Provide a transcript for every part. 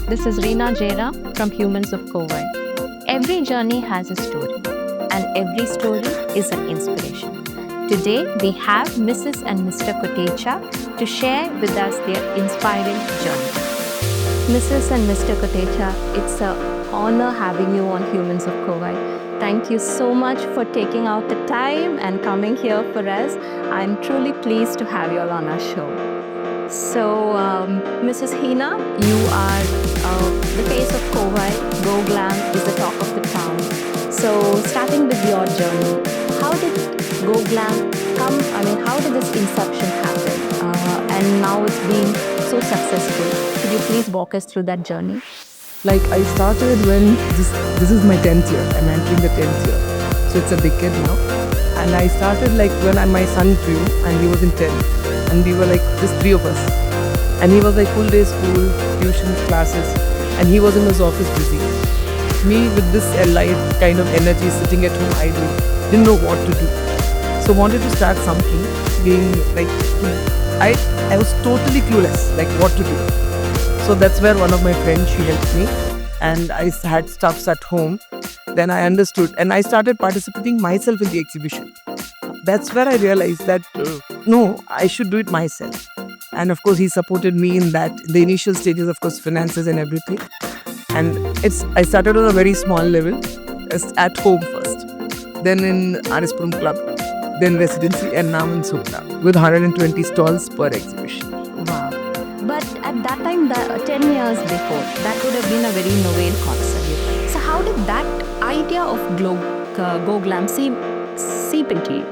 This is Reena Jaina from Humans of Kovai. Every journey has a story, and every story is an inspiration. Today, we have Mrs. and Mr. Kotecha to share with us their inspiring journey. Mrs. and Mr. Kotecha, it's an honor having you on Humans of Kovai. Thank you so much for taking out the time and coming here for us. I'm truly pleased to have you all on our show. So, Mrs. Hina, you are the face of Kovai. Go Glam is the talk of the town. So, starting with your journey, how did Go Glam come? How did this inception happen? And now it's been so successful. Could you please walk us through that journey? Like I started when this is my 10th year. I'm entering the 10th year. So it's a decade now. And I started like when my son grew and he was in 10th. And we were like just three of us. And he was like full day school, tuitions, classes. And he was in his office busy. Me with this light kind of energy sitting at home idle. Didn't know what to do. So wanted to start something. Being like, I was totally clueless like what to do. So that's where one of my friends, she helped me, and I had stuffs at home. Then I understood and I started participating myself in the exhibition. That's where I realized that no, I should do it myself. And of course he supported me in that, the initial stages, of course, finances and everything. And I started on a very small level, at home first. Then in Arispuram Club, then residency, and now in Sukna with 120 stalls per exhibition. Wow. But at that time, 10 years before, that would have been a very novel concept. So how did that idea of Go Glam seep into you?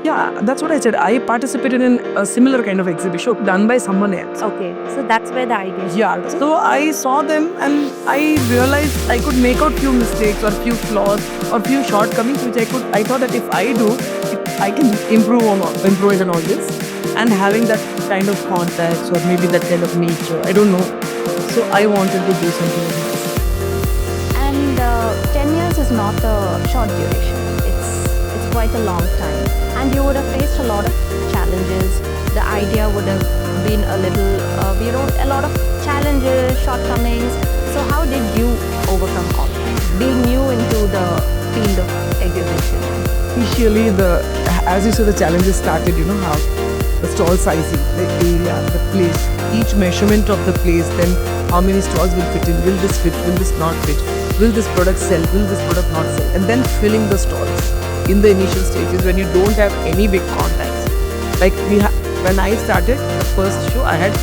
Yeah, that's what I said. I participated in a similar kind of exhibition done by someone else. Okay, so that's where the idea Yeah, so I saw them and I realized I could make out few mistakes or few flaws or few shortcomings which I thought that if I do, I can improvise on all this. And having that kind of contacts or maybe that kind of nature, I don't know. So I wanted to do something like this. And 10 years is not a short duration. It's quite a long time. And you would have faced a lot of challenges. The idea would have been a little, a lot of challenges, shortcomings. So how did you overcome all that? Being new into the field of exhibition. Initially, as you saw, the challenges started, how the stall sizing, the area, the place, each measurement of the place, then how many stalls will fit in, will this fit, will this not fit, will this product sell, will this product not sell, and then filling the stalls in the initial stages when you don't have any big contacts. Like when I started the first show, I had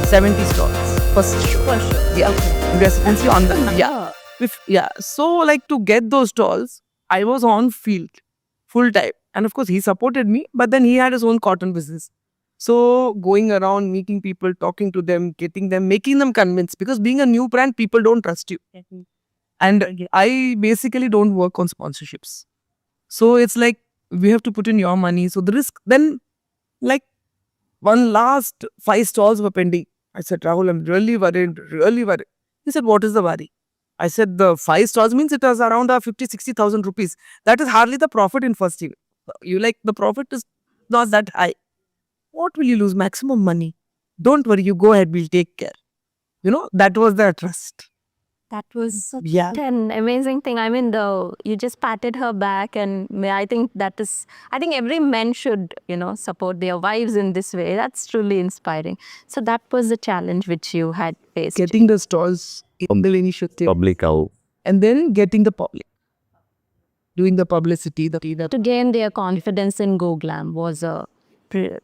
70 stalls. First show. Yeah. Okay. Residency on the, yeah. So like to get those stalls, I was on field full time. And of course he supported me, but then he had his own cotton business. So going around, meeting people, talking to them, getting them, making them convinced, because being a new brand, people don't trust you. And I basically don't work on sponsorships. So it's like, we have to put in your money. So the risk, then like one last 5 stalls were pending. I said, Rahul, I'm really worried, really worried. He said, what is the worry? I said, the 5 stalls means it was around 50,000-60,000 rupees. That is hardly the profit in first year. The profit is not that high. What will you lose? Maximum money. Don't worry, you go ahead, we'll take care. That was the trust. That was such an amazing thing. You just patted her back, and I think every man should, support their wives in this way. That's truly inspiring. So that was the challenge which you had faced. Getting the stalls in the initiative. Public out. And then getting the public. Doing the publicity. To gain their confidence in Go Glam was a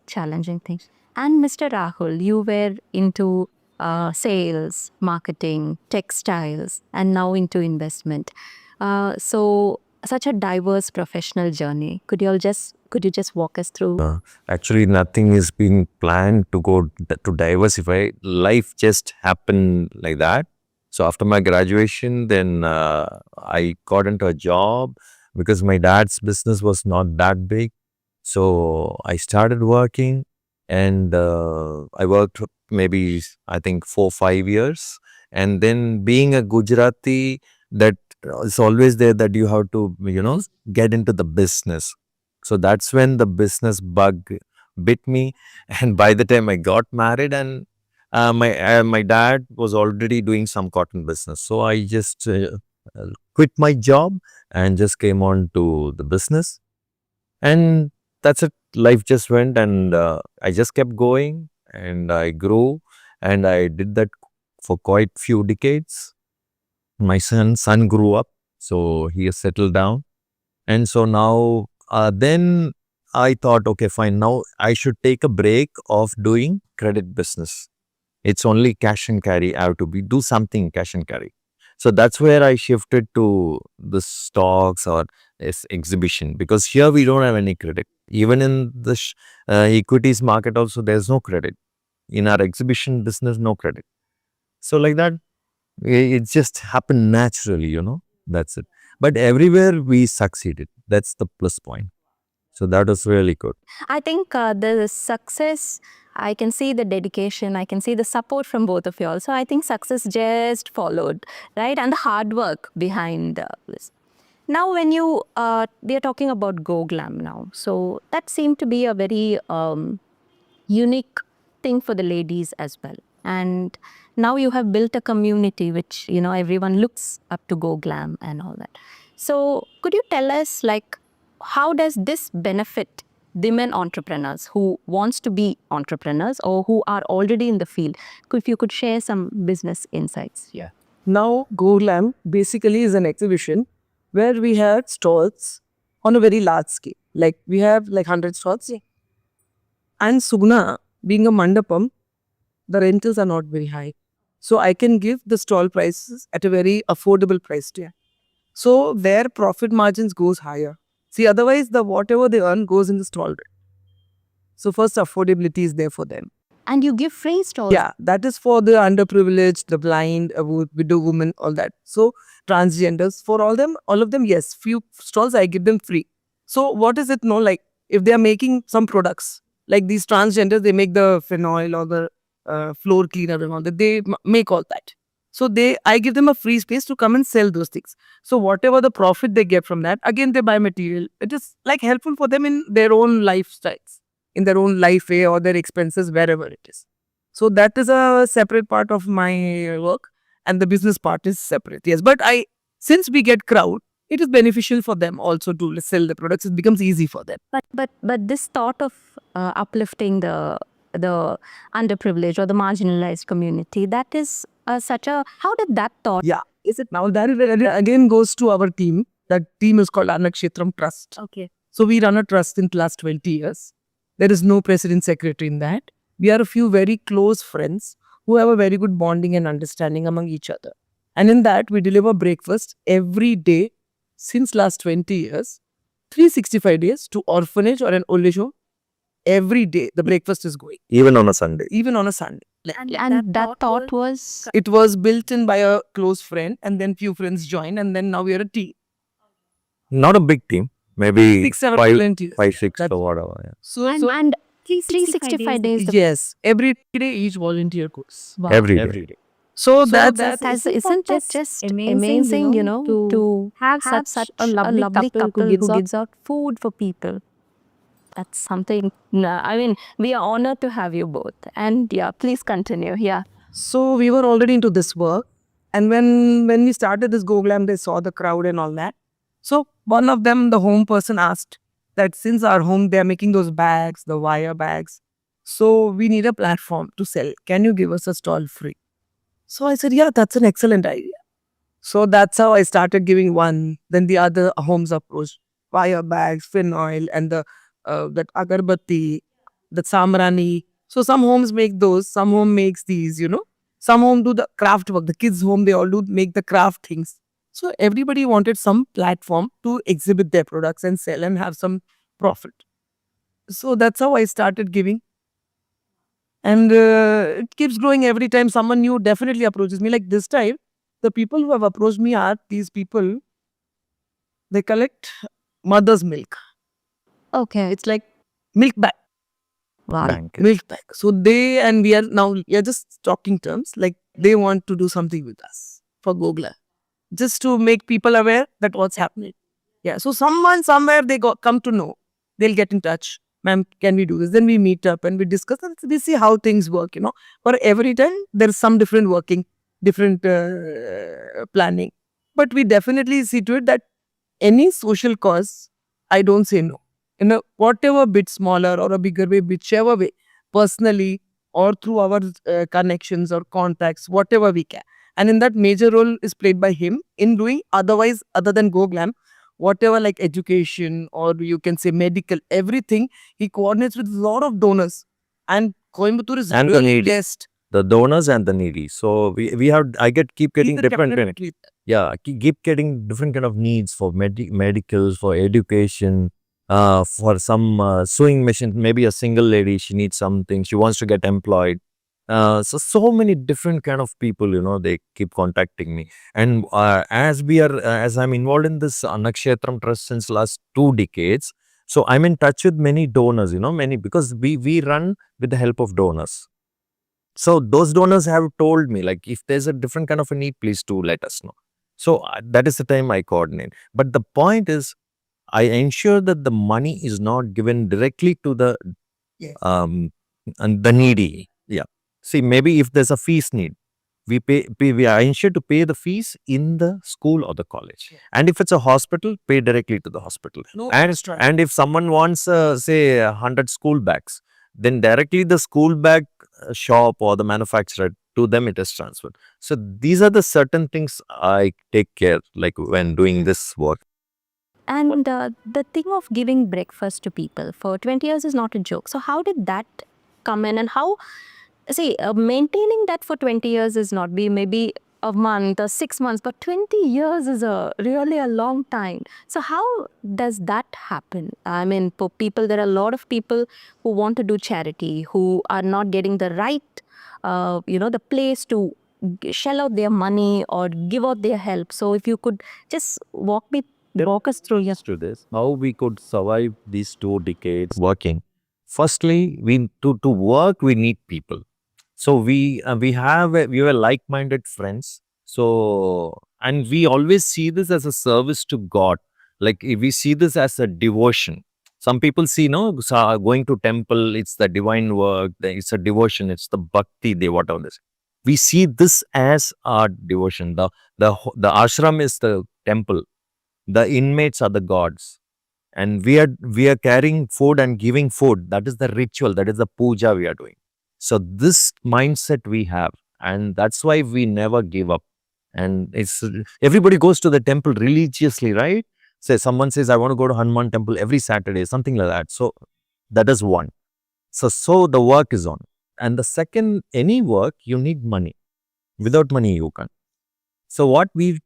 challenging thing. And Mr. Rahul, you were into sales, marketing, textiles, and now into investment. So such a diverse professional journey. Could you just walk us through? Actually, nothing is being planned to diversify. Life just happened like that. So after my graduation, then I got into a job because my dad's business was not that big. So I started working, and I worked maybe, I think, 4-5 years. And then being a Gujarati, that it's always there that you have to, get into the business. So that's when the business bug bit me. And by the time I got married, and My dad was already doing some cotton business, so I just quit my job and just came on to the business, and that's it. Life just went, and I just kept going, and I grew, and I did that for quite few decades. My son grew up, so he has settled down, and so now then I thought, okay, fine, now I should take a break of doing credit business. It's only cash and carry. I have to do something cash and carry. So that's where I shifted to the stocks or this exhibition, because here we don't have any credit. Even in the equities market also, there's no credit. In our exhibition business, no credit. So like that, it just happened naturally. That's it. But everywhere we succeeded. That's the plus point. So that was really good. I think the success, I can see the dedication, I can see the support from both of you all. So I think success just followed, right? And the hard work behind this. Now, when we are talking about Go Glam now. So that seemed to be a very unique thing for the ladies as well. And now you have built a community which, everyone looks up to Go Glam and all that. So could you tell us, like, how does this benefit women entrepreneurs who wants to be entrepreneurs or who are already in the field? If you could share some business insights. Yeah. Now, Go Glam basically is an exhibition where we had stalls on a very large scale. Like we have like 100 stalls. Yeah. And Sugna, being a mandapam, the rentals are not very high. So I can give the stall prices at a very affordable price. Yeah. So their profit margins goes higher. See, otherwise the whatever they earn goes in the stall rate. So first affordability is there for them. And you give free stalls. Yeah, that is for the underprivileged, the blind, widow women, all that. So transgenders, for all of them, yes, few stalls I give them free. So what is it? No, like if they are making some products, like these transgenders, they make the phenol or the floor cleaner and all that. They make all that. So I give them a free space to come and sell those things. So whatever the profit they get from that, again they buy material. It is like helpful for them in their own lifestyles, in their own life way or their expenses, wherever it is. So that is a separate part of my work, and the business part is separate. Yes, but since we get crowd, it is beneficial for them also to sell the products. It becomes easy for them. But this thought of uplifting the underprivileged or the marginalized community, that is how did that thought? Yeah, is it now that again goes to our team. That team is called Anakshetram Trust. Okay. So we run a trust in the last 20 years. There is no president secretary in that. We are a few very close friends who have a very good bonding and understanding among each other. And in that, we deliver breakfast every day since last 20 years, 365 days to orphanage or an old age home. Every day, the breakfast is going. Even on a Sunday. Even on a Sunday. And that thought was? It was built in by a close friend, and then few friends joined, and then now we are a team. Not a big team. Maybe 6-7 five, volunteers. 6 or whatever. Yeah. So And 365 days. Yes, every day each volunteer goes. Wow. Every day. So Isn't that's it just amazing, to have such a lovely couple who gives out food for people? That's something. I mean, we are honored to have you both. And yeah, please continue. Yeah. So we were already into this work, and when we started this Go Glam, they saw the crowd and all that. So one of them, the home person, asked that since our home, they are making those bags, the wire bags. So we need a platform to sell. Can you give us a stall free? So I said, yeah, that's an excellent idea. So that's how I started giving one. Then the other homes approached wire bags, phenol, and that agarbatti, the samrani. So some homes make those, some home makes these, Some home do the craft work. The kids' home, they all do make the craft things. So everybody wanted some platform to exhibit their products and sell and have some profit. So that's how I started giving. And it keeps growing every time someone new definitely approaches me. Like this time, the people who have approached me are these people, they collect mother's milk. Okay. It's like milk bag. Wow. Milk bag. So we are just talking terms. Like they want to do something with us for Go Glam, just to make people aware that what's happening. Yeah. So someone somewhere they come to know, they'll get in touch. ma'am, can we do this? Then we meet up and we discuss and we see how things work, you know. For every time, there's some different working, different planning. But we definitely see to it that any social cause, I don't say no. In a whatever bit smaller or a bigger way, whichever way, personally or through our connections or contacts, whatever we can. And in that, major role is played by him in doing otherwise, other than Go Glam, whatever like education or you can say medical, everything, he coordinates with a lot of donors. And Coimbatore is And the really needy. blessed. The donors and the needy. So we have, I keep getting He's a different capital kind. athlete. Yeah, keep getting different kind of needs for medicals, for education, for some sewing machine. Maybe a single lady, she needs something, she wants to get employed. So many different kind of people, you know, they keep contacting me. And as I'm involved in this Nakshetram Trust since last 2 decades, so I'm in touch with many donors, you know, because we run with the help of donors. So those donors have told me, like, if there's a different kind of a need, please do let us know. So that is the time I coordinate. But the point is, I ensure that the money is not given directly to the Yes. and the needy. Yeah. See, maybe if there's a fees need, we are ensure to pay the fees in the school or the college. Yeah. And if it's a hospital, pay directly to the hospital. No and extra. and if someone wants, say, 100 school bags, then directly the school bag shop or the manufacturer, to them it is transferred. So these are the certain things I take care, like when doing this work. And the thing of giving breakfast to people for 20 years is not a joke. So how did that come in, and how, see, maintaining that for 20 years is not be maybe a month or 6 months, but 20 years is really a long time. So how does that happen? I mean, for people, there are a lot of people who want to do charity, who are not getting the right, the place to shell out their money or give out their help. So if you could just walk us through your To this, how we could survive these 2 decades working. Firstly, to work, we need people. So we were like-minded friends. So, and we always see this as a service to God. Like, we see this as a devotion. Some people see, no, going to temple, it's the divine work, it's a devotion, it's the bhakti, whatever this. We see this as our devotion. The ashram is the temple. The inmates are the gods, and we are carrying food and giving food. That is the ritual, that is the puja we are doing. So this mindset we have, and that's why we never give up. And it's, everybody goes to the temple religiously, right? Say someone says, I want to go to Hanuman temple every Saturday, something like that. So that is one. So the work is on. And the second, any work, you need money. Without money, you can't. So what we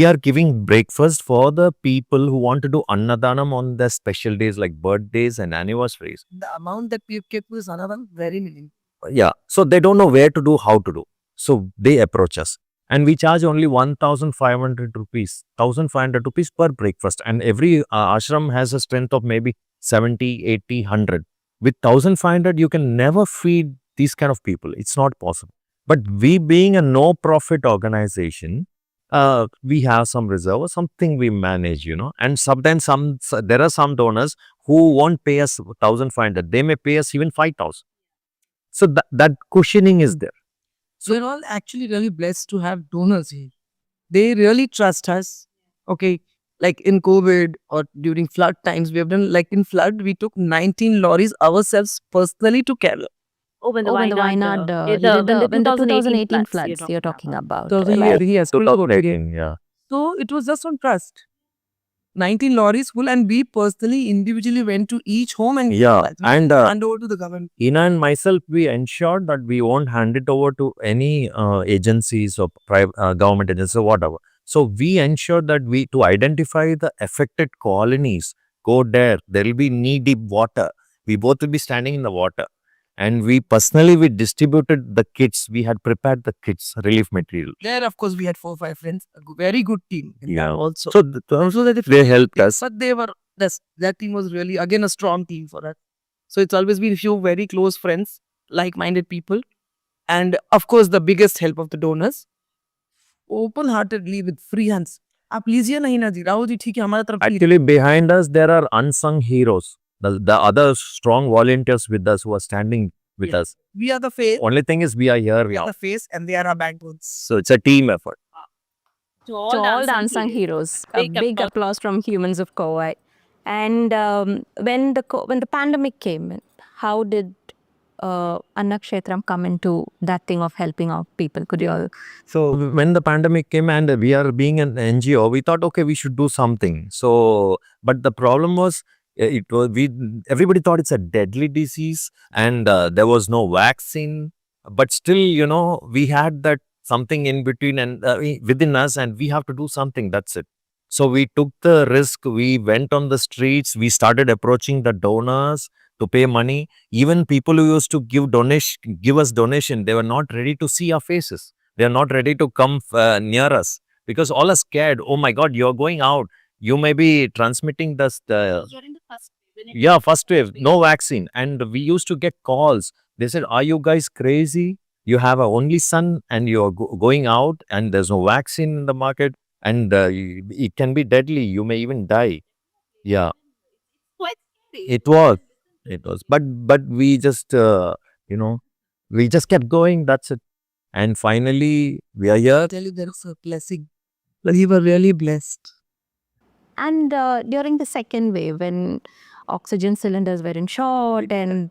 are giving breakfast for the people who want to do Annadanam on their special days like birthdays and anniversaries. The amount that we've kept was another very minimum. Yeah. So they don't know where to do, how to do. So they approach us. And we charge only 1,500 rupees, 1,500 rupees per breakfast. And every ashram has a strength of maybe 70, 80, 100. With 1,500, you can never feed these kind of people. It's not possible. But we, being a no-profit organization, we have some reserve or something we manage, you know. And sometimes there are some donors who won't pay us 1,500. They may pay us even 5,000. So that cushioning is there. So we're all actually really blessed to have donors here. They really trust us. Okay. Like in COVID or during flood times, we have done, like in flood, we took 19 lorries ourselves personally to Kerala. when the Wayanad, when the 2018 floods you're talking about. So he has 2018, yeah. So it was just on trust. 19 lorries full, and we personally, individually went to each home and And hand over to the government. Ina and myself, we ensured that we won't hand it over to any agencies or private government agencies or whatever. So we ensured that to identify the affected colonies, go there. There will be knee-deep water. We both will be standing in the water. And we distributed the kits. We had prepared the kits, relief material. There, of course, we had 4 or 5 friends, a very good team. Also. So they helped us. But that team was really, again, a strong team for us. So it's always been a few very close friends, like-minded people. And of course, the biggest help of the donors. Open-heartedly with free hands. आप लीजिए नहीं ना जी, राव जी ठीक है हमारा तरफ से। Actually, behind us, there are unsung heroes. the other strong volunteers with us who are standing with us. We are the face. Only thing is we are here We are now. the face, and they are our backbones. So it's a team effort. To all the unsung heroes, a big applause from humans of Kauai. And when the pandemic came in, how did Annakshetram come into that thing of helping out people? Could you all? So when the pandemic came and we are being an NGO, we thought, okay, we should do something. So, but the problem was, everybody thought it's a deadly disease and there was no vaccine. But still, we had that something in between and within us, and we have to do something. That's it. So we took the risk. We went on the streets. We started approaching the donors to pay money. Even people who used to give us donation, they were not ready to see our faces. They are not ready to come near us because all are scared. Oh my God, you're going out. You may be transmitting the yeah, first wave, no vaccine. And we used to get calls. They said, are you guys crazy? You have a only son and you're going out and there's no vaccine in the market and it can be deadly. You may even die. Yeah, it was. It was. But we just, we just kept going. That's it. And finally, we are here. I tell you, there is a blessing. We were really blessed. And during the second wave, when oxygen cylinders were in short and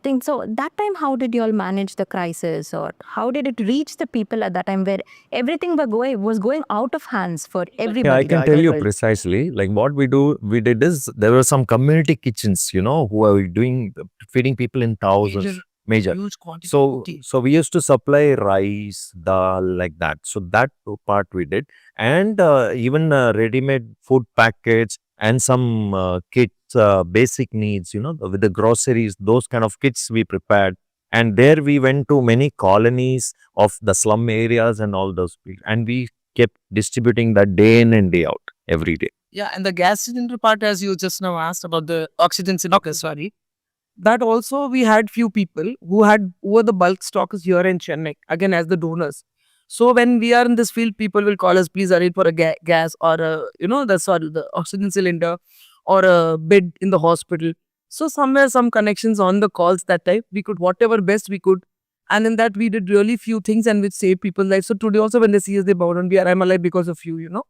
things, so that time, how did you all manage the crisis, or how did it reach the people at that time where everything was going out of hands for everybody? Yeah, I can tell you precisely. Like what we did is there were some community kitchens, who are doing feeding people in thousands. Major. Huge quantity. So we used to supply rice, dal, like that. So that part we did, and even ready-made food packets and some kits, basic needs, with the groceries, those kind of kits we prepared. And there we went to many colonies of the slum areas and all those people, and we kept distributing that day in and day out, every day. Yeah, and the gas cylinder part, as you just now asked about the oxygen cylinder, sorry. That also we had few people who were the bulk stockers here in Chennai, again as the donors. So when we are in this field, people will call us, please arrange for a gas or the oxygen cylinder or a bed in the hospital. So somewhere some connections on the calls that time, we could whatever best we could. And in that we did really few things and which saved people's lives. So today also when they see us, they bow down, I'm alive because of you,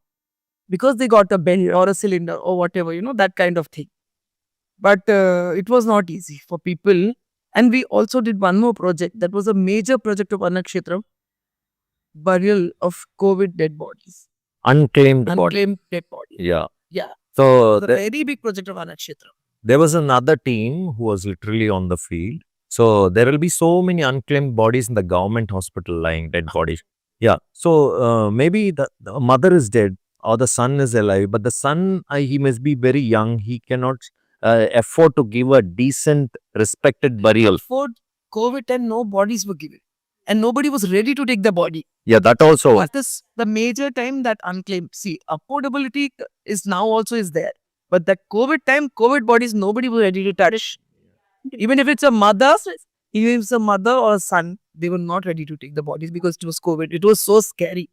because they got a bed or a cylinder or whatever, that kind of thing. But it was not easy for people. And we also did one more project. That was a major project of Annakshetram. Burial of COVID dead bodies. Unclaimed body. Dead bodies. Yeah. Yeah. So The very big project of Annakshetram. there was another team who was literally on the field. So there will be so many unclaimed bodies in the government hospital lying, dead bodies. Yeah. So maybe the mother is dead or the son is alive, but the son, he must be very young. He cannot afford to give a decent, respected burial. For COVID and no bodies were given. And nobody was ready to take the body. Yeah, that also. That is the major time that unclaimed. See, affordability is now also is there. But that COVID time, COVID bodies, nobody was ready to touch. Even if it's a mother, even if it's a mother or a son, they were not ready to take the bodies because it was COVID. It was so scary.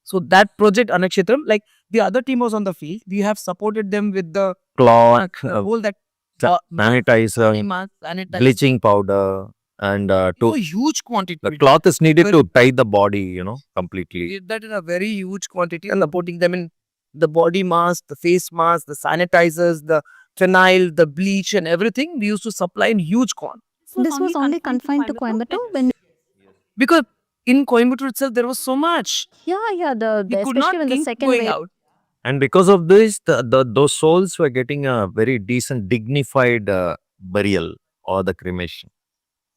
So that project, Annakshetram, like the other team was on the field. We have supported them with the cloth, whole that sanitizer, bleaching powder, and to a huge quantity. the cloth is needed to tie the body, completely. We did that in a very huge quantity and supporting them in the body mask, the face mask, the sanitizers, the phenyl, the bleach and everything. We used to supply in huge quantity. This was only confined to Coimbatore? Because in Coimbatore itself, there was so much. Yeah, We could not especially when the think second going wave. out. And because of this, those souls were getting a very decent, dignified burial or the cremation.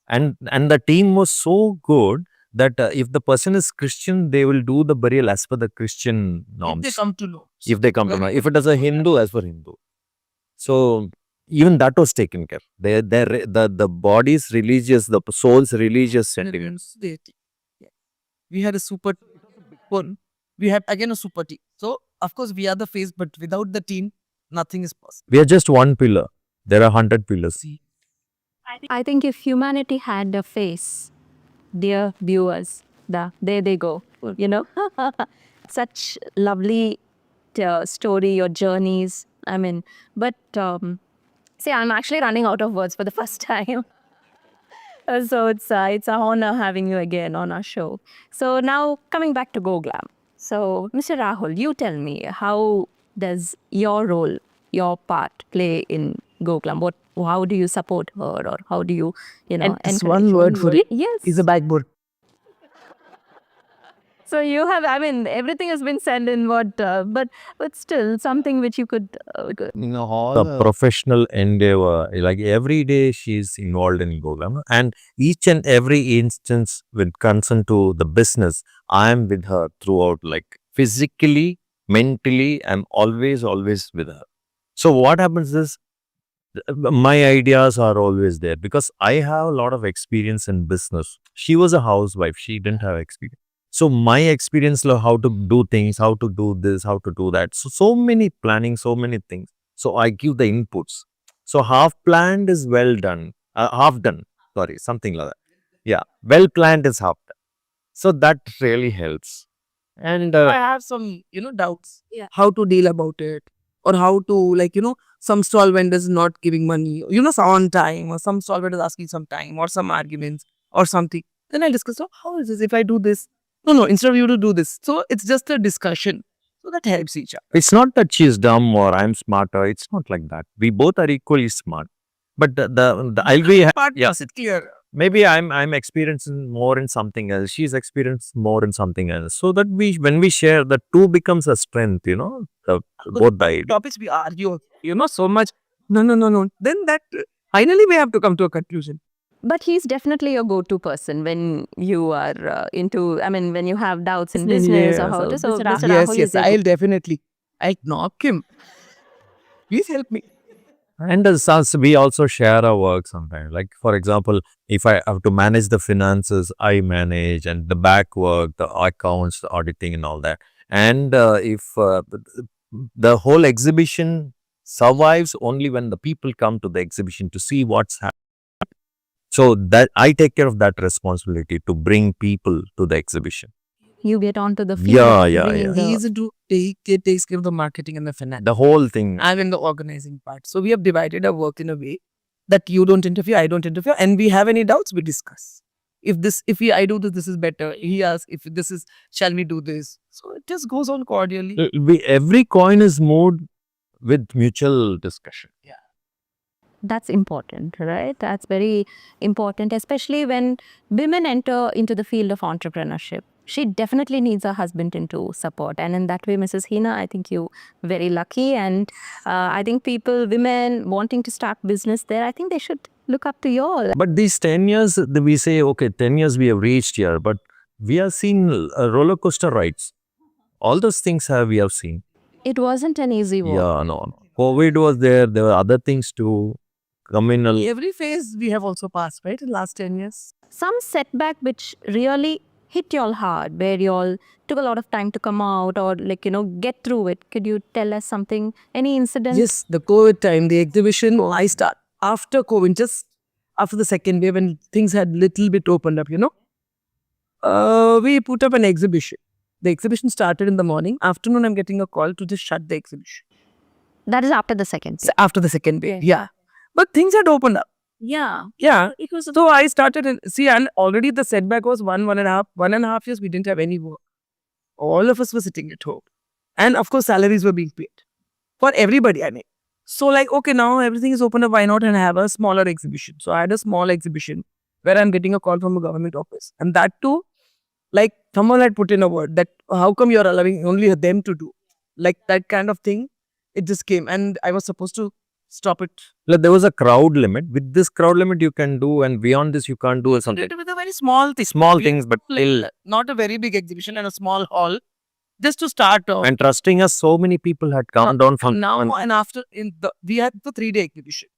And the team was so good that if the person is Christian, they will do the burial as per the Christian norms. If they come to know. If they come to know. If it is a Hindu, as for Hindu. So even that was taken care. The body's religious, the soul's religious sentiments. We had a super one. We had again a super team. So of course we are the face, but without the team, nothing is possible. We are just one pillar. There are 100 pillars. I think if humanity had a face, dear viewers, there they go. Such lovely story, your journeys. I mean, but See, I'm actually running out of words for the first time. So it's a honor having you again on our show. So now coming back to GoGlam. So Mr. Rahul, you tell me, how does your role, your part play in GoGlam? How do you support her, or how do you, And this encourage one her? word for it Yes. is a backbone. So you have, I mean, everything has been said in what, but still something which you could. The professional endeavor, like every day she's involved in Golam, and each and every instance with concern to the business, I am with her throughout, like physically, mentally, I'm always with her. So what happens is my ideas are always there because I have a lot of experience in business. She was a housewife, she didn't have experience. So my experience of how to do things, how to do this, how to do that. So many planning, so many things. So I give the inputs. So half planned is well done, half done. Sorry, something like that. Yeah, well planned is half done. So that really helps. And I have some, doubts. Yeah. How to deal about it, or how to, some stall vendors not giving money, on time, or some stall vendors asking some time, or some arguments, or something. Then I discuss, oh, how is this if I do this? No, instead of you to do this. So it's just a discussion. So that helps each other. it's not that she's dumb or I'm smarter. It's not like that. We both are equally smart. But the I'll be Part yeah. is it clear? Maybe I'm experiencing more in something else. She's experienced more in something else. So that when we share, the two becomes a strength. Both the Topics we argue, so much. No. Then that finally we have to come to a conclusion. But he's definitely your go-to person when you are when you have doubts in business or how to. So Mr. Rahul is your I'll definitely. I'll knock him. Please help me. And as us, we also share our work sometimes. Like for example, if I have to manage the finances, I manage, and the back work, the accounts, the auditing, and all that. And if the whole exhibition survives only when the people come to the exhibition to see what's happening. So that I take care of that responsibility to bring people to the exhibition. You get onto the field. Yeah. He's into he takes care of the marketing and the finance. The whole thing. I'm in the organizing part. So we have divided our work in a way that you don't interfere, I don't interfere, and we have any doubts, we discuss. I do this, this is better. He asks if this is, shall we do this? So it just goes on cordially. Every coin is moved with mutual discussion. Yeah. That's important, right? That's very important, especially when women enter into the field of entrepreneurship. She definitely needs her husband into support. And in that way, Mrs. Hina, I think you're very lucky. And I think women wanting to start business there, I think they should look up to you all. But these 10 years, we say, okay, 10 years we have reached here, but we have seen roller coaster rides. All those things we have seen. It wasn't an easy walk. Yeah, no. COVID was there. There were other things too. Communal. Every phase we have also passed, right, in the last 10 years. Some setback which really hit you all hard, where you all took a lot of time to come out or get through it. Could you tell us something, any incident? Yes, the COVID time, the exhibition, I start after COVID, just after the second wave when things had little bit opened up, we put up an exhibition. The exhibition started in the morning. Afternoon, I'm getting a call to just shut the exhibition. That is after the second wave. After the second wave, yeah. But things had opened up. Yeah. Yeah. So I started, and already the setback was 1.5 years, we didn't have any work. All of us were sitting at home. And of course, salaries were being paid. For everybody, I mean. So okay, now everything is open up, why not and have a smaller exhibition? So I had a small exhibition where I'm getting a call from a government office. And that too, someone had put in a word that, how come you're allowing only them to do? That kind of thing, it just came. And I was supposed to stop it. There was a crowd limit. With this crowd limit, you can do, and beyond this, you can't do something. With a very small thing. Small things, but still. Not a very big exhibition and a small hall. Just to start off. And trusting us, so many people had come down from now and after. We had the 3-day exhibition.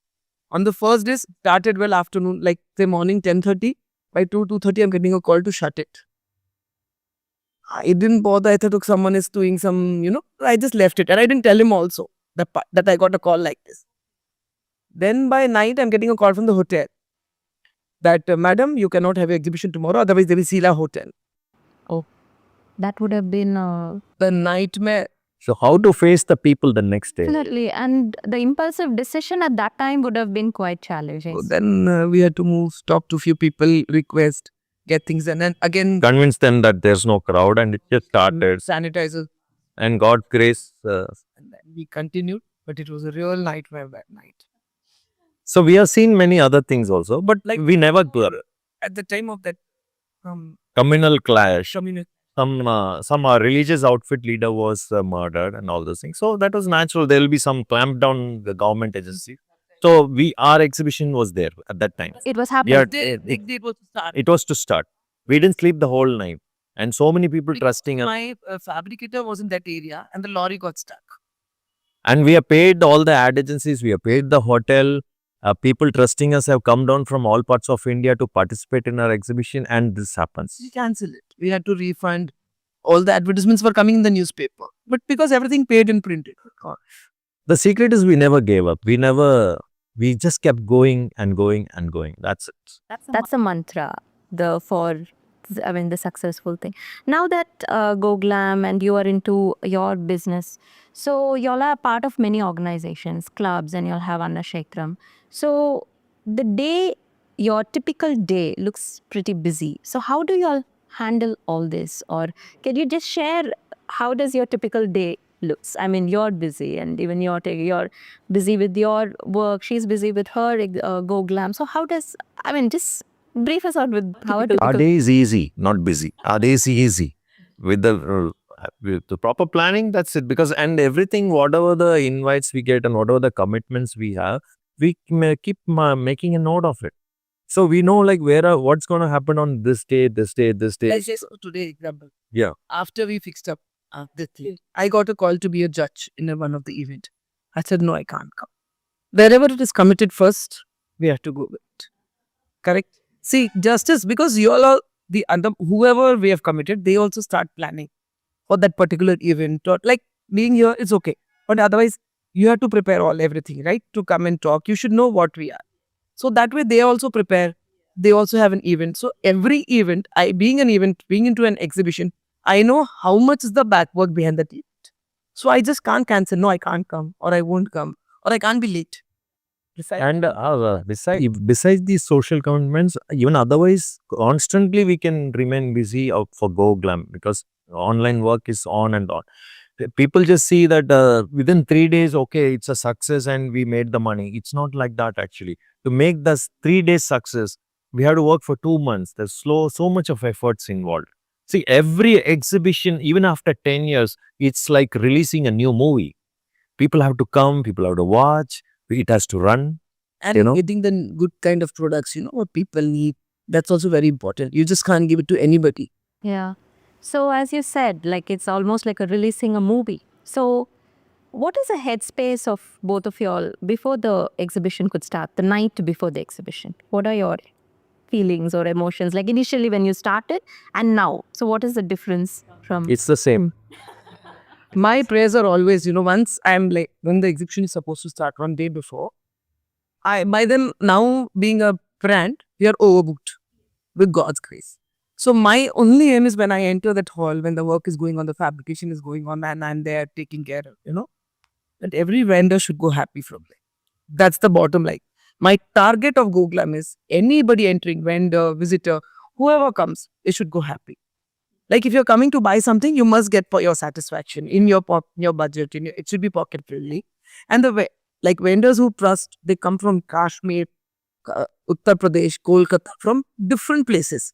On the first day, started well afternoon, say morning 10:30. By 2:30, I'm getting a call to shut it. I didn't bother. I thought someone is doing some, I just left it. And I didn't tell him also that I got a call like this. Then by night, I'm getting a call from the hotel that, madam, you cannot have your exhibition tomorrow, otherwise they will seal our hotel. Oh, that would have been the nightmare. So how to face the people the next day? Definitely. And the impulsive decision at that time would have been quite challenging. So then we had to move, talk to few people, request, get things done. And again, Convince them that there's no crowd, and it just started. sanitizer. And God grace. And then we continued, but it was a real nightmare that night. So we have seen many other things also, but Like- we never At the time of that communal clash. community, Some religious outfit leader was murdered and all those things. So that was natural. There will be some clampdown the government agency. So our exhibition was there at that time. It was happening. Yeah, it was to start. it was to start. We didn't sleep the whole night, and so many people trusting us. My fabricator was in that area and the lorry got stuck. And we have paid all the ad agencies. We have paid the hotel. People trusting us have come down from all parts of India to participate in our exhibition, and this happens. We canceled it. We had to refund. All the advertisements were coming in the newspaper. But because everything paid and printed. The secret is we never gave up. We just kept going and going and going. That's it. That's a mantra. The successful thing. Now that Go Glam and you are into your business, so y'all are part of many organizations, clubs, and y'all have Anna Shekram. So your typical day looks pretty busy. So how do y'all handle all this? Or can you just share how does your typical day looks? I mean, you're busy, and even you're busy with your work. She's busy with her Go Glam. So just brief us out with how a Our typical day is easy, not busy. Our day is easy. With the proper planning, that's it. Because and everything, whatever the invites we get and whatever the commitments we have, we keep making a note of it. So we know like what's going to happen on this day, this day, this day. Let's just today example. Yeah. After we fixed up this thing, I got a call to be a judge in one of the event. I said, no, I can't come. Wherever it is committed first, we have to go with it. Correct? See, justice, because you all are whoever we have committed, they also start planning for that particular event. Or like being here is okay. But otherwise, you have to prepare everything, right? To come and talk. You should know what we are. So that way they also prepare. They also have an event. So every event, being into an exhibition, I know how much is the back work behind that event. So I just can't cancel. No, I can't come, or I won't come, or I can't be late. And besides these social commitments, even otherwise, constantly we can remain busy for Go Glam because online work is on and on. People just see that within 3 days, okay, it's a success and we made the money. It's not like that actually. To make this 3 days success, we have to work for 2 months. There's so much of efforts involved. See, every exhibition, even after 10 years, it's like releasing a new movie. People have to come, people have to watch, it has to run. And You know? getting the good kind of products, what people need. That's also very important. You just can't give it to anybody. Yeah. So as you said, like it's almost like releasing a movie. So what is the headspace of both of y'all before the exhibition could start, the night before the exhibition? What are your feelings or emotions like initially when you started and now? So what is the difference from? It's the same. My prayers are always, once I'm like, when the exhibition is supposed to start 1 day before, by then now being a brand, we are overbooked with God's grace. So my only aim is when I enter that hall, when the work is going on, the fabrication is going on, and I'm there taking care of, that every vendor should go happy from there. That's the bottom line. My target of Go Glam is anybody entering, vendor, visitor, whoever comes, they should go happy. Like if you're coming to buy something, you must get for your satisfaction in your budget. It should be pocket friendly. And like vendors who trust, they come from Kashmir, Uttar Pradesh, Kolkata, from different places.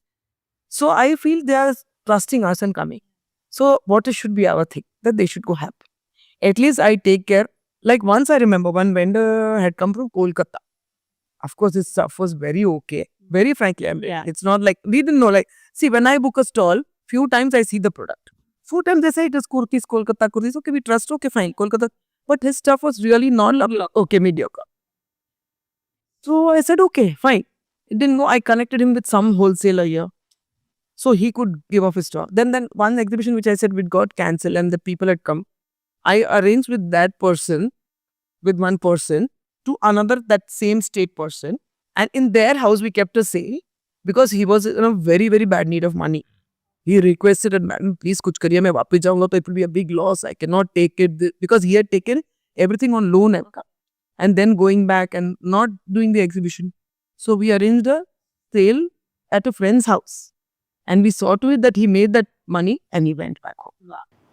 So I feel they are trusting us and coming. So what should be our thing? That they should go happy. At least I take care. Like once I remember one vendor had come from Kolkata. Of course, his stuff was very okay. Very frankly, it's not like, we didn't know. Like, see, when I book a stall, few times I see the product. Few times they say it is kurtis, Kolkata kurtis. Okay, we trust, okay, fine, Kolkata. But his stuff was really not okay, mediocre. So I said, okay, fine. It didn't know. I connected him with some wholesaler here. So he could give off his stock. Then one exhibition which I said we got cancelled and the people had come. I arranged with that person, with one person, to another, that same state person. And in their house, we kept a sale because he was in a very, very bad need of money. He requested that, madam, please kuch kariye, main वापस जाऊंगा तो it will be a big loss. I cannot take it because he had taken everything on loan and then going back and not doing the exhibition. So we arranged a sale at a friend's house and we saw to it that he made that money and he went back home.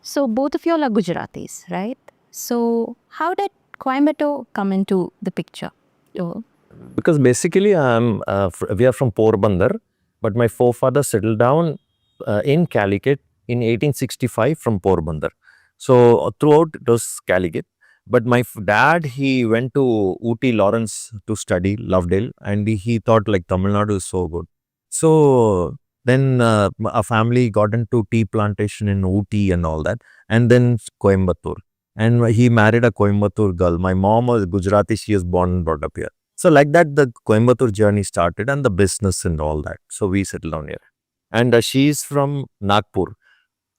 So both of you all are Gujaratis, right? So how did Coimbatore come into the picture? Oh. Because basically we are from Porbandar, but my forefather settled down in Calicut in 1865 from Porbandar. So throughout it was Calicut. But my dad, he went to Ooty Lawrence to study, Lovedale, and he thought like Tamil Nadu is so good. So then a family got into tea plantation in Ooty and all that, and then Coimbatore. And he married a Coimbatore girl. My mom was Gujarati, she was born and brought up here. So like that, the Coimbatore journey started and the business and all that. So we settled down here. And she's from Nagpur.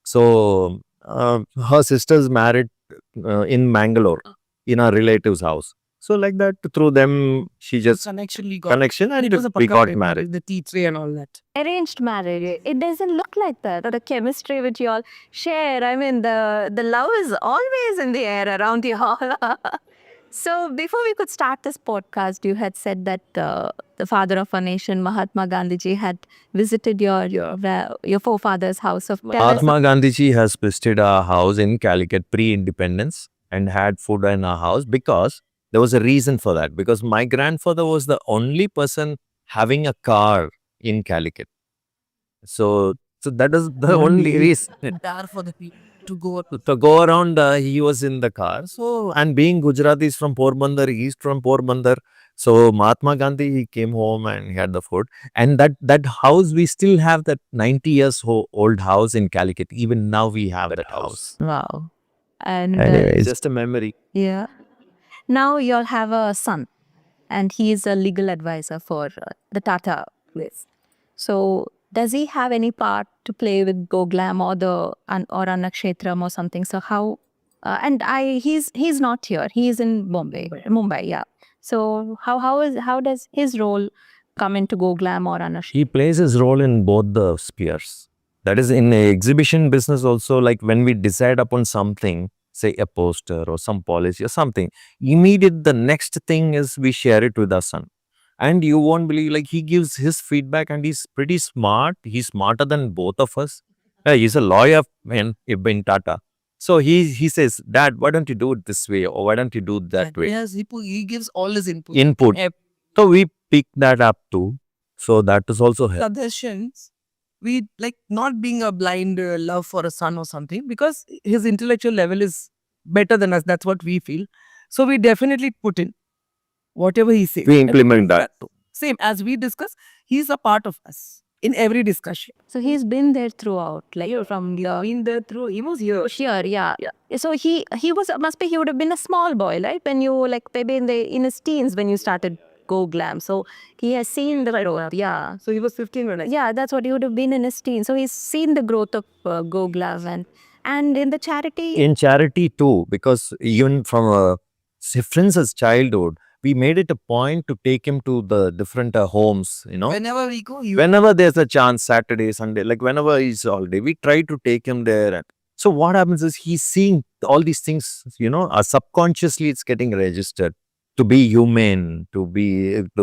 So her sister's married in Mangalore in a relative's house. So like that, through them, she just Connection we got. connection and It was a we got pakka married. the tea tray and all that. Arranged marriage. It doesn't look like that. The chemistry which you all share. I mean, the love is always in the air around you all. So before we could start this podcast, you had said that the father of our nation, Mahatma Gandhiji, had visited your forefather's house of Mahatma Gandhiji has visited our house in Calicut pre-independence and had food in our house because there was a reason for that. Because my grandfather was the only person having a car in Calicut. So that is the only reason. There for the people to go. To go around, he was in the car. So, and being Gujarati is from Porbandar, he's from Porbandar. So Mahatma Gandhi, he came home and he had the food. And that house, we still have that 90 years old house in Calicut. Even now we have that house. Wow. And It's just a memory. yeah. Now you all have a son, and he is a legal advisor for the Tata place. So does he have any part to play with GoGlam or Anakshetram or something? So how? He's not here. He is in Mumbai. Yeah. So how does his role come into GoGlam or Anakshetram? He plays his role in both the spheres. That is in a exhibition business also, like when we decide upon something, say a poster or some policy or something, immediate the next thing is we share it with our son. And you won't believe, like he gives his feedback and he's pretty smart. He's smarter than both of us. He's a lawyer in Tata. So he says, Dad, why don't you do it this way? Or why don't you do it that way? Yes, he gives all his input. So we pick that up too. So that is also help. Suggestions. We like not being a blind love for a son or something because his intellectual level is better than us. That's what we feel. So we definitely put in whatever he says. We implement that. Same as we discuss, he's a part of us in every discussion. So he's been there throughout, like from Been there through. He was here. Sure, yeah. So he would have been a small boy, right? When you like maybe in his teens when you started GoGlam. So he has seen the growth. Yeah. So he was 15 when I. Yeah, that's what he would have been in his teens. So he's seen the growth of GoGlam and in the charity. In charity too, because even from friends' childhood, we made it a point to take him to the different homes, Whenever we go, Whenever there's a chance, Saturday, Sunday, like whenever he's holiday, we try to take him there. And so what happens is he's seeing all these things, subconsciously it's getting registered to be humane, to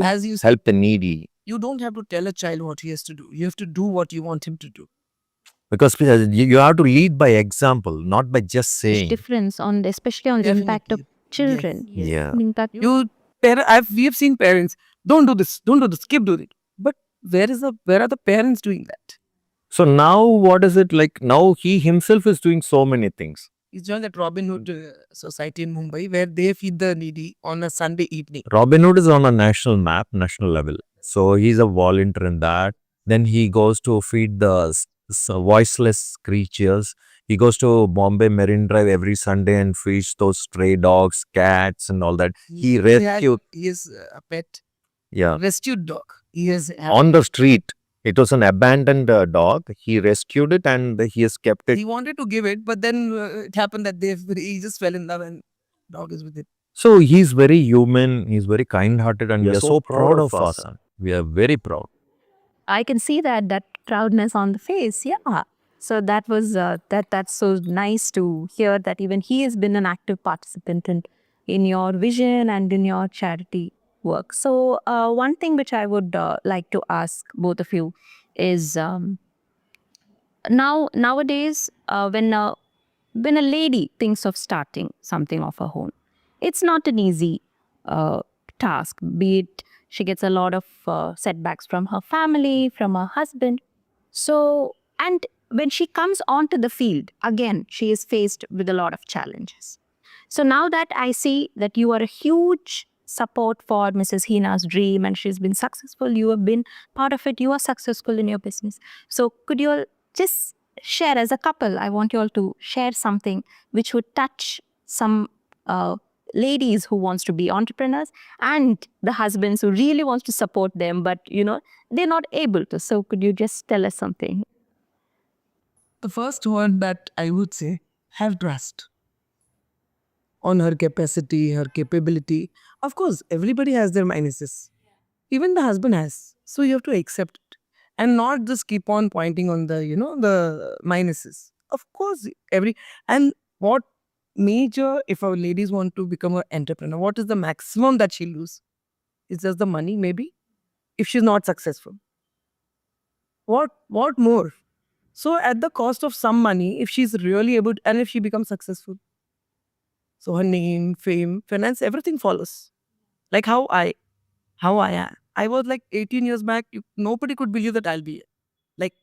as you help the needy. you don't have to tell a child what he has to do. You have to do what you want him to do. Because you have to lead by example, not by just saying. Difference especially on the impact of children. Yes. Yeah. We have seen parents, don't do this, keep doing it. But where are the parents doing that? So now what is it like? Now he himself is doing so many things. He's joined that Robin Hood society in Mumbai where they feed the needy on a Sunday evening. Robin Hood is on a national level. So he's a volunteer in that. Then he goes to feed the voiceless creatures. He goes to Bombay Marine Drive every Sunday and feeds those stray dogs, cats and all that. He is a pet. Yeah. Rescued dog. He is on the street. It was an abandoned dog. He rescued it and he has kept it. He wanted to give it, but then it happened that he just fell in love and dog is with it. So he's very human. He's very kind-hearted and we are so proud of us. We are very proud. I can see that proudness on the face. Yeah. So that was that's so nice to hear that even he has been an active participant in your vision and in your charity work. So one thing which I would like to ask both of you is nowadays when a lady thinks of starting something of her own, it's not an easy uh, task. Be it she gets a lot of setbacks from her family, from her husband. So, and when she comes onto the field, again, she is faced with a lot of challenges. So now that I see that you are a huge support for Mrs. Heena's dream and she's been successful, you have been part of it, you are successful in your business. So could you all just share as a couple, I want you all to share something which would touch some ladies who wants to be entrepreneurs and the husbands who really wants to support them, but they're not able to. So could you just tell us something? The first word that I would say, have trust on her capacity, her capability. Of course, everybody has their minuses. Even the husband has. So you have to accept it and not just keep on pointing on the minuses. Of course, and what major, if our ladies want to become an entrepreneur, what is the maximum that she lose? It's just the money, maybe, if she's not successful. What more? So at the cost of some money, if she's really able to, and if she becomes successful, so her name, fame, finance, everything follows. Like how I am. I was like 18 years back, nobody could believe that I'll be here. Like,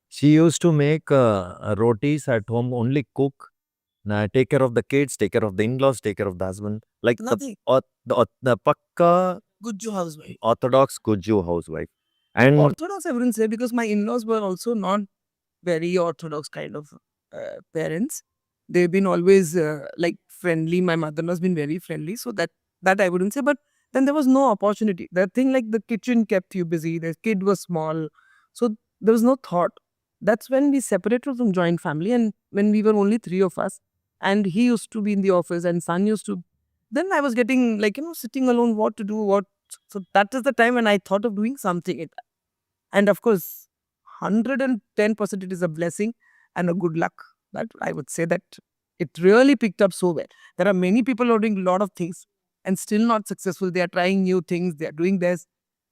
She used to make rotis at home, only cook, take care of the kids, take care of the in-laws, take care of the husband. Like nothing. the pakka Good housewife. orthodox Guju housewife. And Orthodox, I wouldn't say, because my in-laws were also not very orthodox kind of parents. They've been always like friendly. My mother-in-law's been very friendly. So that I wouldn't say. But then there was no opportunity. The thing like the kitchen kept you busy. The kid was small. So there was no thought. That's when we separated from joint family and when we were only three of us. And he used to be in the office and son used to. Then I was getting like, sitting alone, what to do, what. So that is the time when I thought of doing something. And of course, 110% it is a blessing and a good luck. That I would say that it really picked up so well. There are many people who are doing a lot of things and still not successful. They are trying new things, they are doing this.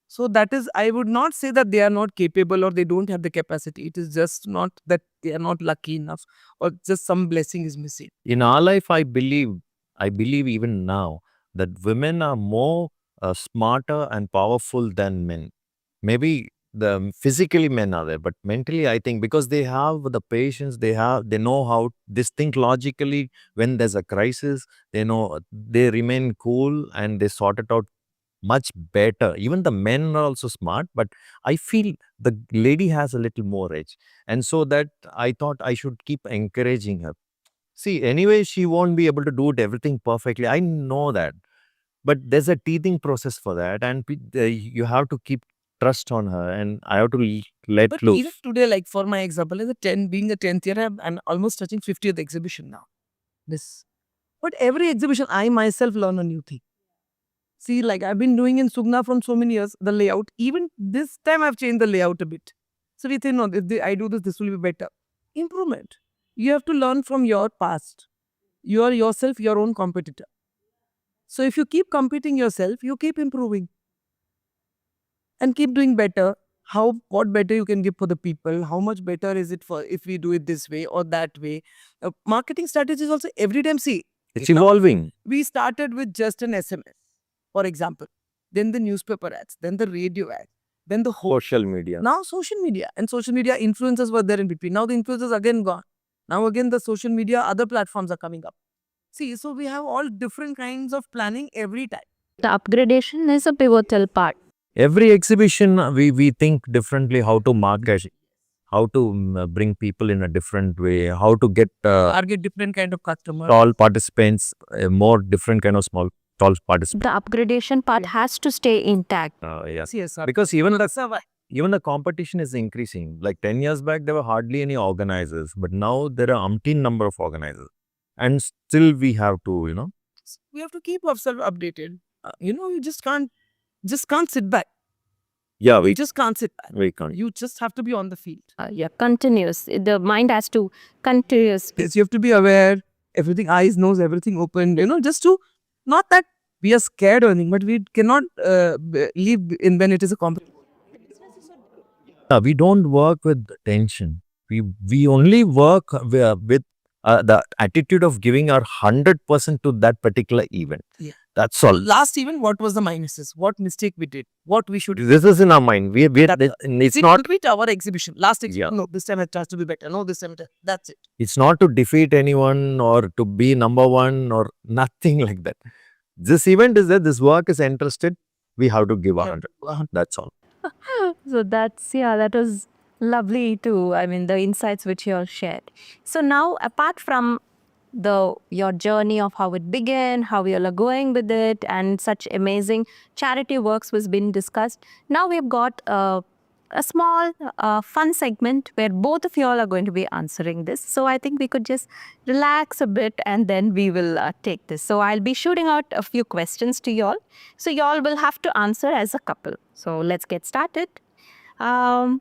So that is, I would not say that they are not capable or they don't have the capacity. It is just not that they are not lucky enough or just some blessing is missing. in our life, I believe even now that women are more smarter and powerful than men. Maybe physically men are there, but mentally, I think because they have the patience, they know how they think logically. When there's a crisis, they remain cool and they sort it out much better. Even the men are also smart, but I feel the lady has a little more edge, and so that I thought I should keep encouraging her. See, anyway, she won't be able to do it everything perfectly. I know that. But there's a teething process for that. And you have to keep trust on her. And I have to let But loose. even today, like for my example, as a 10, being a 10th year, I'm almost touching 50th exhibition now. This. But every exhibition, I myself learn a new thing. See, like I've been doing in Sugna from so many years, the layout. Even this time, I've changed the layout a bit. So we think, no, I do this will be better. Improvement. You have to learn from your past. You are yourself your own competitor. So if you keep competing yourself, you keep improving and keep doing better. What better you can give for the people? How much better is it for if we do it this way or that way? Marketing strategies also every time. See, It's evolving. we started with just an SMS, for example, then the newspaper ads, then the radio ads, then the whole Social media. now social media and social media influencers were there in between. Now the influencers again gone. Now again the social media other platforms are coming up. See, so we have all different kinds of planning every time. The upgradation is a pivotal part. Every exhibition, we think differently how to market, how to bring people in a different way, how to get Target different kind of customers. tall participants, more different kind of tall participants. The upgradation part has to stay intact. Yes. Yes, sir. Because even the competition is increasing. Like 10 years back, there were hardly any organizers, but now there are umpteen number of organizers. And still we have to, we have to keep ourselves updated. You just can't sit back. Yeah, You just can't sit back. we can't. You just have to be on the field. Yeah, continuous. The mind has to continuous. Yes, you have to be aware, everything, eyes, nose, everything open, just to, not that we are scared or anything, but we cannot leave in when it is a competition. We don't work with tension. We only work with the attitude of giving our 100% to that particular event. Yeah. That's all. Last event, what was the minuses? What mistake we did? What we should This is in our mind. It's See, not. repeat our exhibition. Last exhibition. Yeah. No, this time it has to be better. No, this time that's it. It's not to defeat anyone or to be number one or nothing like that. This event is that this work is interested. We have to give 100. That's all. So that was lovely too. I mean, the insights which you all shared. So now, apart from your journey of how it began, how you all are going with it, and such amazing charity works was being discussed. Now we've got a small fun segment where both of you all are going to be answering this. So I think we could just relax a bit and then we will take this. So I'll be shooting out a few questions to you all. So you all will have to answer as a couple. So let's get started. Now,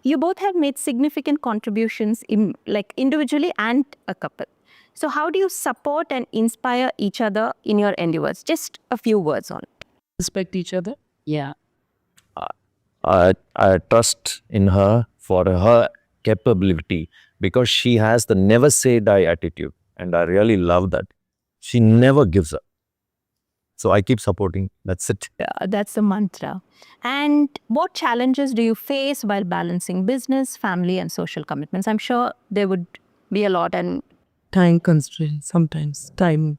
you both have made significant contributions like individually and a couple. So how do you support and inspire each other in your endeavors? Just a few words on it. Respect each other. Yeah. I trust in her for her capability because she has the never say die attitude. And I really love that. She never gives up. So I keep supporting. That's it. Yeah, that's the mantra. And what challenges do you face while balancing business, family, and social commitments? I'm sure there would be a lot. And Time constraints. Sometimes time.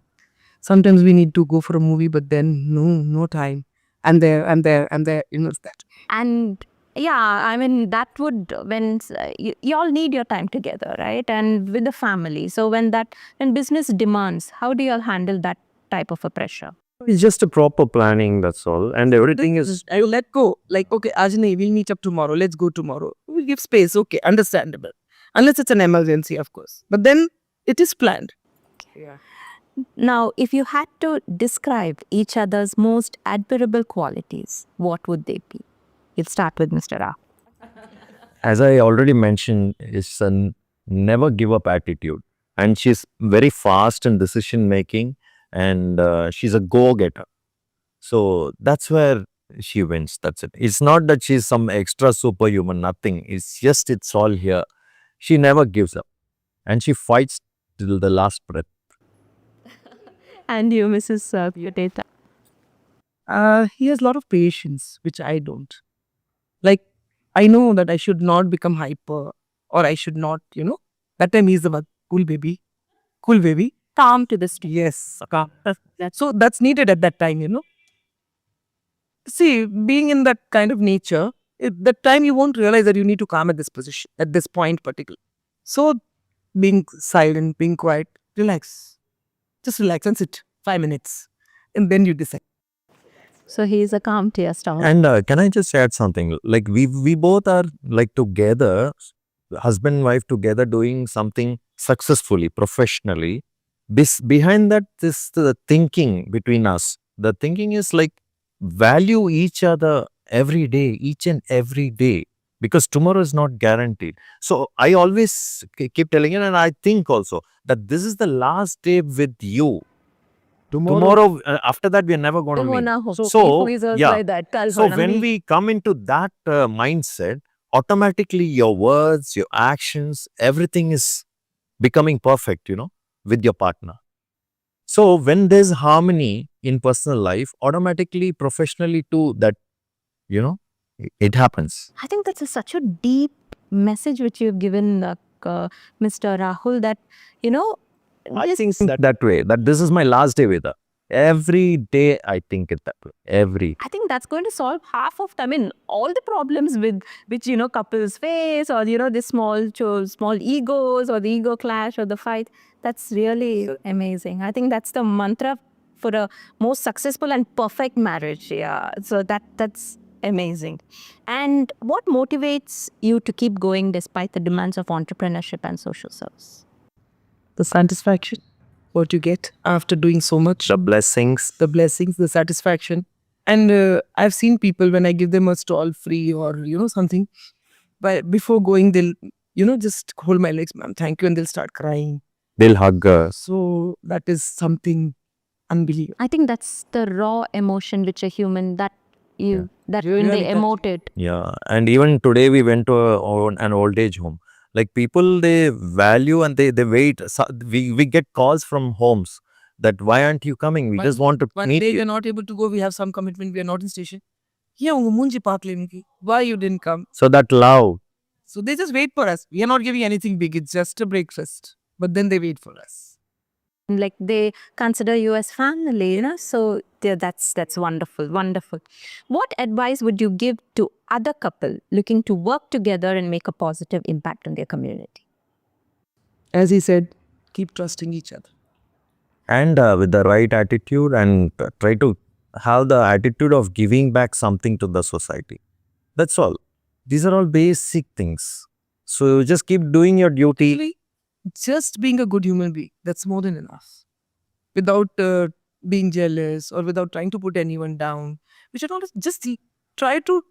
Sometimes we need to go for a movie, but then no time. And there, that. And yeah, I mean, that would, when you all need your time together, right? And with the family. So when business demands, how do you all handle that type of a pressure? It's just a proper planning, that's all. And everything is. I will let go. Like, okay, Ajani, we'll meet up tomorrow. Let's go tomorrow. We'll give space. Okay, understandable. Unless it's an emergency, of course. But then it is planned. Yeah. Now, if you had to describe each other's most admirable qualities, what would they be? We'll start with Mr. Ra. As I already mentioned, it's a never give up attitude. And she's very fast in decision making and she's a go-getter. So that's where she wins. That's it. It's not that she's some extra superhuman, nothing. It's just, it's all here. She never gives up and she fights till the last breath. And you, Mrs. Kotecha. He has a lot of patience, which I don't. Like, I know that I should not become hyper or I should not, that time he's the one, cool baby, Calm to the street. yes, calm. So that's needed at that time, See, being in that kind of nature, at that time you won't realize that you need to calm at this position, at this point particular. So being silent, being quiet, relax, just relax and sit 5 minutes and then you decide. So he is a calm tear-stone. And can I just add something? Like we both are like together, husband and wife together doing something successfully, professionally. Behind that, the thinking between us. The thinking is like value each other every day, each and every day. Because tomorrow is not guaranteed. So I always keep telling you, and I think also that this is the last day with you. Tomorrow, after that, we are never going to meet. So, yeah. So when we come into that mindset, automatically your words, your actions, everything is becoming perfect, with your partner. So when there's harmony in personal life, automatically, professionally too, that, it happens. I think that's such a deep message which you've given Mr. Rahul that, I think that way, that this is my last day with her. Every day I think it that way. I think that's going to solve half of, all the problems with which, couples face or, the small egos or the ego clash or the fight. That's really amazing. I think that's the mantra for a most successful and perfect marriage. Yeah. So that's amazing. And what motivates you to keep going despite the demands of entrepreneurship and social service? The satisfaction, what you get after doing so much. The blessings. The blessings, the satisfaction. And I've seen people when I give them a stall free or something, but before going they'll just hold my legs, ma'am, thank you, and they'll start crying. They'll hug. So that is something unbelievable. I think that's the raw emotion which a human that you that when Really they touching. emote it. Yeah, and even today we went to an old age home. Like people, they value and they wait. So we get calls from homes that why aren't you coming? We just want to One meet day you. we're not able to go, we have some commitment, we are not in station. Yeah, unga moonji paakle ki. Why you didn't come? So that love. So they just wait for us. We are not giving anything big, it's just a breakfast. But then they wait for us. Like they consider you as family, so that's wonderful, wonderful. What advice would you give to other couple looking to work together and make a positive impact on their community? As he said, keep trusting each other. And with the right attitude and try to have the attitude of giving back something to the society. That's all. These are all basic things. So just keep doing your duty. Really, just being a good human being, that's more than enough. Without being jealous or without trying to put anyone down. We should always just try to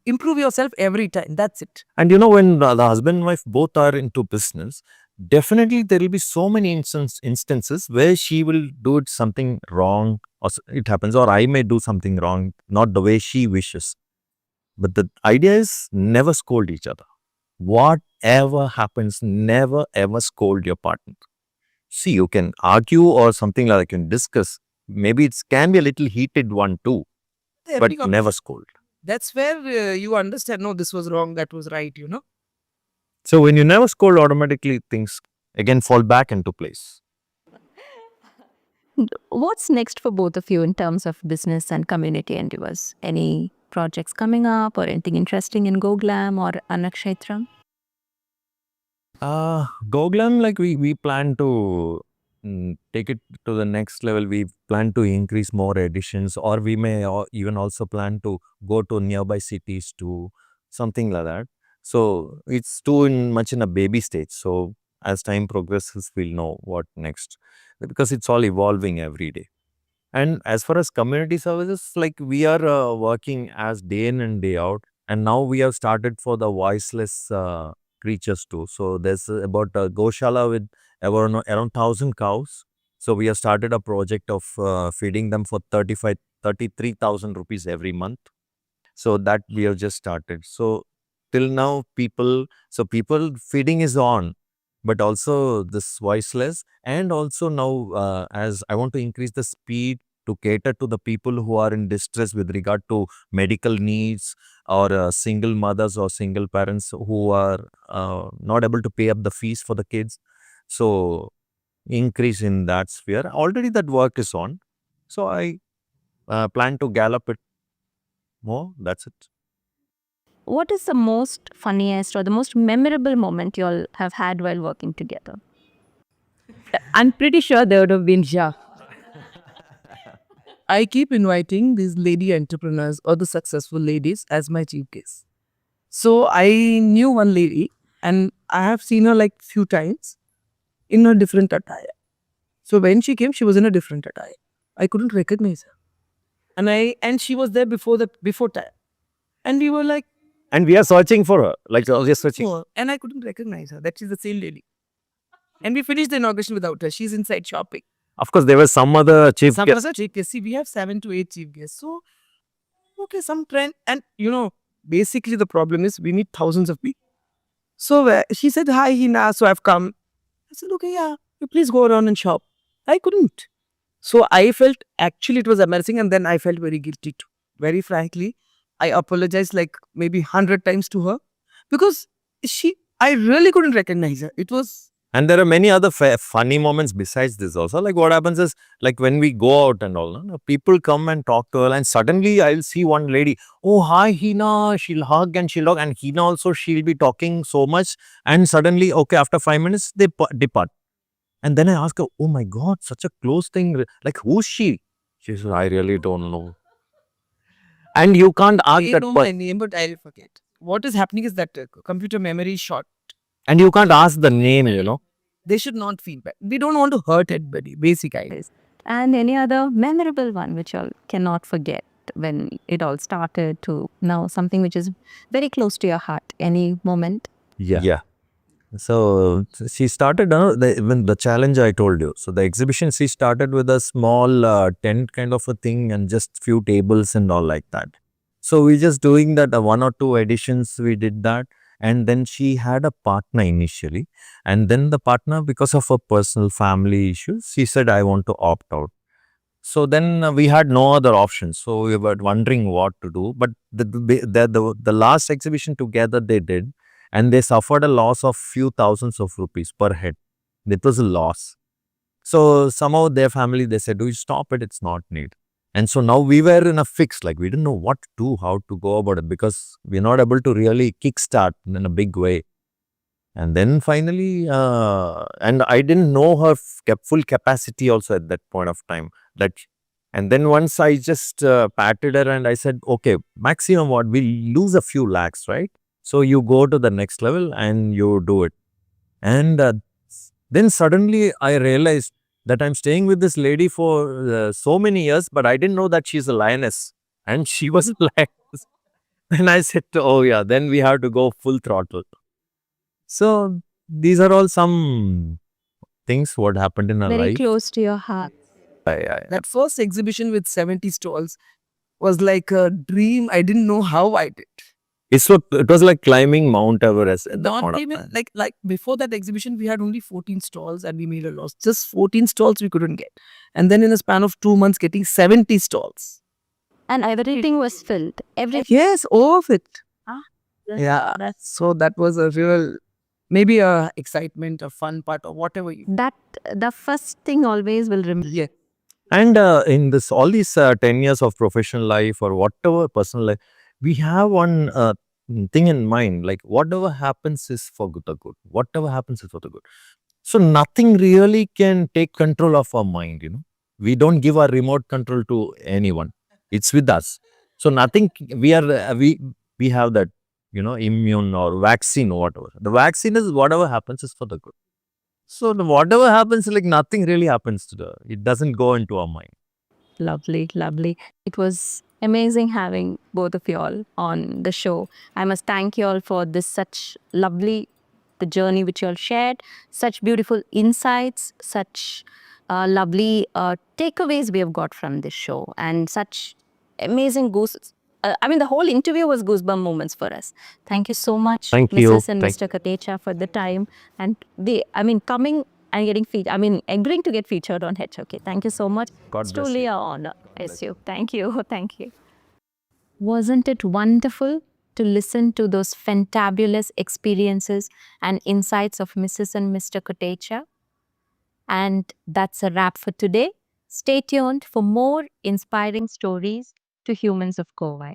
improve yourself every time. That's it. And when the husband and wife both are into business, definitely there will be so many instances where she will do it something wrong, or it happens, or I may do something wrong, not the way she wishes. But the idea is never scold each other. Whatever happens, never ever scold your partner. See, you can argue or something like that, you can discuss. Maybe it can be a little heated one too, but never scold. That's where you understand, no, this was wrong, that was right, So when you never scold, automatically things again fall back into place. What's next for both of you in terms of business and community endeavors? Any projects coming up or anything interesting in GoGlam or Anakshetram? GoGlam, like we plan to take it to the next level. We plan to increase more editions, or we may even also plan to go to nearby cities to something like that. So it's too much in a baby stage. So as time progresses, we'll know what next, because it's all evolving every day. And as far as community services, like we are working as day in and day out. And now we have started for the voiceless creatures too. So there's about a Goshala with around 1,000 cows. So we have started a project of feeding them for 33,000 rupees every month. So that we have just started. So till now people feeding is on, but also this voiceless. And also now as I want to increase the speed to cater to the people who are in distress with regard to medical needs, or single mothers or single parents who are not able to pay up the fees for the kids. So increase in that sphere. Already that work is on. So I plan to gallop it more. That's it. What is the most funniest or the most memorable moment you all have had while working together? I'm pretty sure there would have been, yeah. I keep inviting these lady entrepreneurs or the successful ladies as my chief guests. So I knew one lady and I have seen her like few times in a different attire. So when she came, she was in a different attire. I couldn't recognize her. And she was there before time. And we were like, And we are searching for her. Like we are searching. oh, and I couldn't recognize her. That she's the same lady. And we finished the inauguration without her. She's inside shopping. Of course, there was some other chief Some guest. other chief guests. See, we have 7 to 8 chief guests. So, okay, some trend. And basically the problem is we need thousands of people. So she said, hi, Hina. So I've come. I said, okay, yeah, you please go around and shop. I couldn't. So I felt actually it was embarrassing, and then I felt very guilty too. Very frankly, I apologized like maybe 100 times to her because I really couldn't recognize her. It was. And there are many other funny moments besides this also. Like what happens is, like when we go out and all, people come and talk to her, and suddenly I'll see one lady, oh, hi, Hina, she'll hug and she'll hug. And Hina also, she'll be talking so much. And suddenly, okay, after 5 minutes, they depart. And then I ask her, oh my God, such a close thing. Like, who's she? She says, I really don't know. And you can't ask I that know my name, but I'll forget. What is happening is that computer memory is short. And you can't ask the name, They should not feel bad. We don't want to hurt anybody, basic idea. And any other memorable one which you all cannot forget when it all started to now something which is very close to your heart? Any moment? Yeah. So she started even the challenge I told you. So the exhibition, she started with a small tent kind of a thing and just few tables and all like that. So we just doing that one or two editions we did that, and then she had a partner initially, and then the partner, because of her personal family issues, she said I want to opt out. So then we had no other options. So we were wondering what to do. But the last exhibition together they did, and they suffered a loss of few thousands of rupees per head. It was a loss. So somehow their family, they said, do you stop it? It's not need. And so now we were in a fix, like we didn't know what to do, how to go about it, because we're not able to really kickstart in a big way. And then finally, and I didn't know her full capacity also at that point of time. That, and then once I just patted her and I said, okay, maximum what, we lose a few lakhs, right? So you go to the next level and you do it. And then suddenly I realized that I'm staying with this lady for so many years, but I didn't know that she's a lioness. And she was a lioness. And I said, oh yeah, then we have to go full throttle. So these are all some things what happened in our Very life. close to your heart. That first exhibition with 70 stalls was like a dream. I didn't know how I did. It was like climbing Mount Everest at that point Not of even time. like before that exhibition, we had only 14 stalls and we made a loss. Just 14 stalls we couldn't get. And then in a span of 2 months, getting 70 stalls. And everything was filled. Yes, all of it. Ah, Yeah. So that was a real, maybe a excitement, a fun part, or whatever you. that the first thing always will remember. Yeah. And in this all these 10 years of professional life or whatever personal life, we have one thing in mind, like whatever happens is for the good. Whatever happens is for the good. So nothing really can take control of our mind, you know. We don't give our remote control to anyone. It's with us. So nothing, we are, we have that, you know, immune or vaccine or whatever. The vaccine is whatever happens is for the good. So whatever happens, like nothing really happens to the, it doesn't go into our mind. Lovely, lovely. It was amazing having both of you all on the show. I must thank you all for this such lovely, the journey which you all shared, such beautiful insights, such lovely takeaways we have got from this show, and such amazing goose. I mean, the whole interview was goosebump moments for us. Thank you so much, Thank you. Mrs. and Mr. Kotecha, for the time and coming and getting agreeing to get featured on HOK. Thank you so much. God It's bless truly you. an honor. Bless you. Thank you. Thank you. Wasn't it wonderful to listen to those fantabulous experiences and insights of Mrs. and Mr. Kotecha? And that's a wrap for today. Stay tuned for more inspiring stories to humans of Kauai.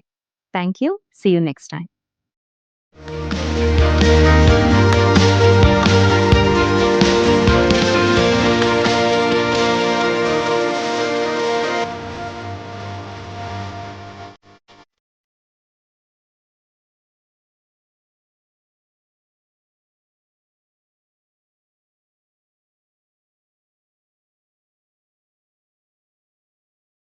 Thank you. See you next time.